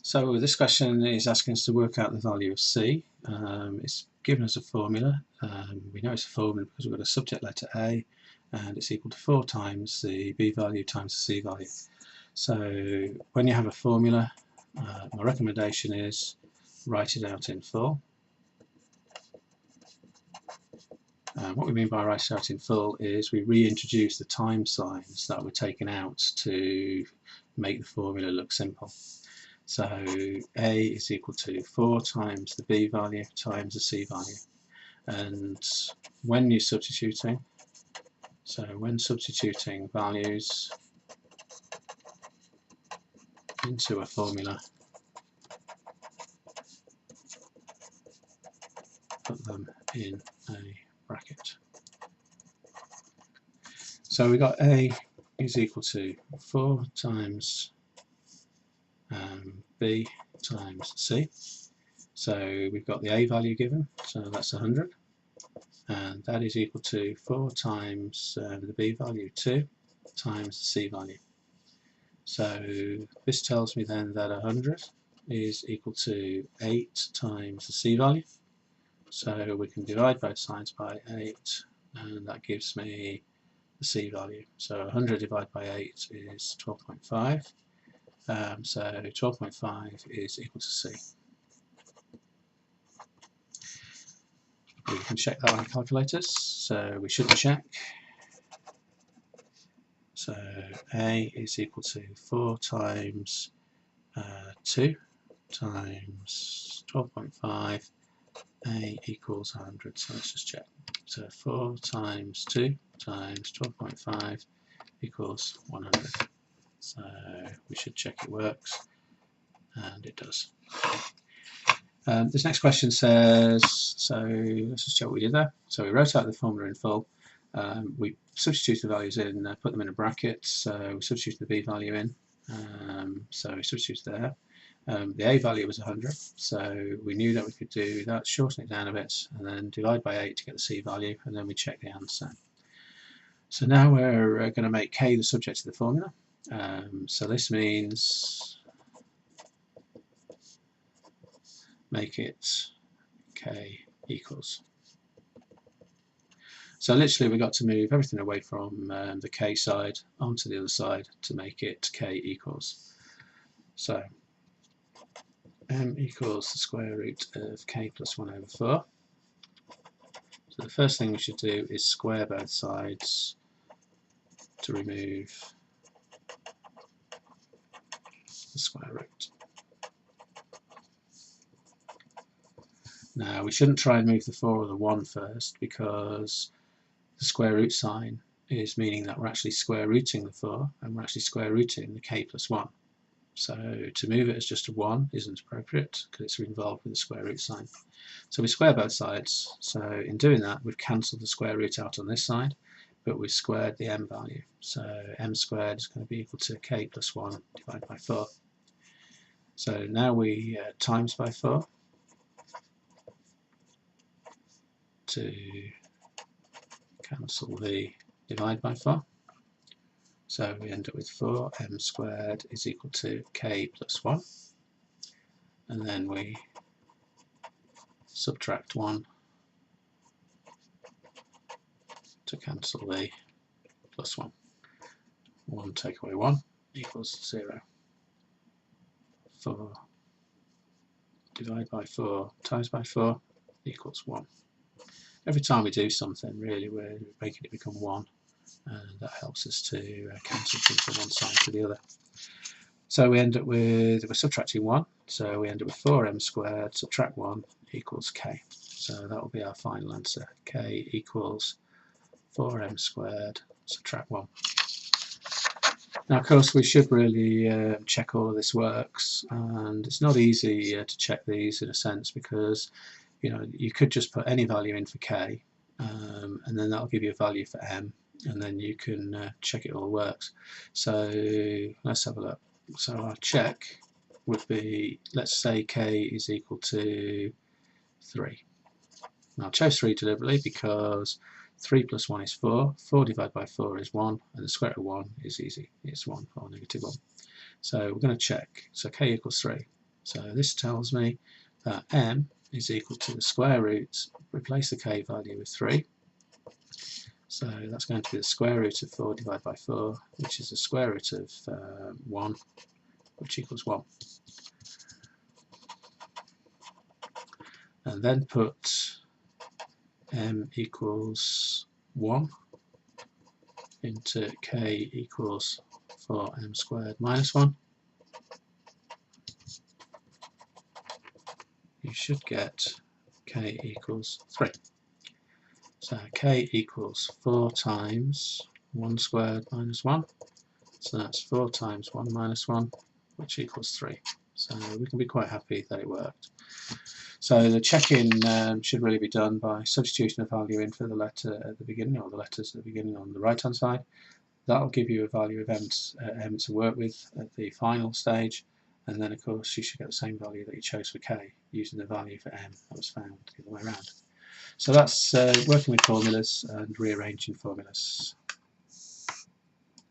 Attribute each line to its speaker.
Speaker 1: So this question is asking us to work out the value of C. It's given us a formula. We know it's a formula because we've got a subject letter A and it's equal to 4 times the B value times the C value. So when you have a formula, my recommendation is write it out in full. What we mean by write it out in full is we reintroduce the time signs that were taken out to make the formula look simple. So A is equal to 4 times the B value times the C value. And when you're substituting, so when substituting values into a formula, put them in a bracket. So we got A is equal to 4 times B times C. So we've got the A value given, so that's 100, and that is equal to 4 times the B value, 2, times the C value. So this tells me then that 100 is equal to 8 times the C value. So we can divide both sides by 8, and that gives me the C value. So 100 divided by 8 is 12.5. So 12.5 is equal to C. We can check that on our calculators, so we should check. So A is equal to 4 times 2 times 12.5, A equals 100, so let's just check. So 4 times 2 times 12.5 equals 100. So we should check it works, and it does. This next question says, so let's just check what we did there. So we wrote out the formula in full, we substituted the values in, put them in a bracket, so we substituted the B value in, so we substituted there. The A value was 100, so we knew that we could do that, shorten it down a bit, and then divide by 8 to get the C value, and then we check the answer. So now we're going to make K the subject of the formula. So this means make it K equals. So literally we got to move everything away from the K side onto the other side to make it K equals. So M equals the square root of K plus 1 over 4. So the first thing we should do is square both sides to remove the square root. Now we shouldn't try and move the 4 or the 1 first, because the square root sign is meaning that we're actually square rooting the 4 and we're actually square rooting the K plus 1. So to move it as just a 1 isn't appropriate because it's involved with the square root sign. So we square both sides. So in doing that we've cancelled the square root out on this side, but we've squared the M value. So M squared is going to be equal to K plus 1 divided by 4. So now we times by 4 to cancel the divide by 4. So we end up with 4m squared is equal to K plus 1. And then we subtract 1 to cancel the plus 1. 1 take away 1 equals 0. 4 divided by 4 times by 4 equals 1. Every time we do something, really, we're making it become 1, and that helps us to cancel things from one side to the other. So we end up with, we're subtracting 1, so we end up with 4m squared subtract 1 equals k. So that will be our final answer. K equals 4m squared subtract 1. Now, of course, we should really check all of this works, and it's not easy to check these in a sense, because you could just put any value in for k, and then that'll give you a value for m, and then you can check it all works. So let's have a look. So our check would be, let's say k is equal to 3. Now I chose 3 deliberately because 3 plus 1 is 4, 4 divided by 4 is 1, and the square root of 1 is easy, it's 1 or negative 1. So we're going to check. So k equals 3. So this tells me that m is equal to the square root, replace the k value with 3. So that's going to be the square root of 4 divided by 4, which is the square root of 1, which equals 1. And then put m equals 1 into k equals 4m squared minus 1. You should get k equals 3. So k equals 4 times 1 squared minus 1. So that's 4 times 1 minus 1, which equals 3. So we can be quite happy that it worked. So the check-in should really be done by substituting a value in for the letter at the beginning, or the letters at the beginning on the right-hand side. That will give you a value of m to work with at the final stage, and then of course you should get the same value that you chose for k using the value for m that was found the other way around. So that's working with formulas and rearranging formulas.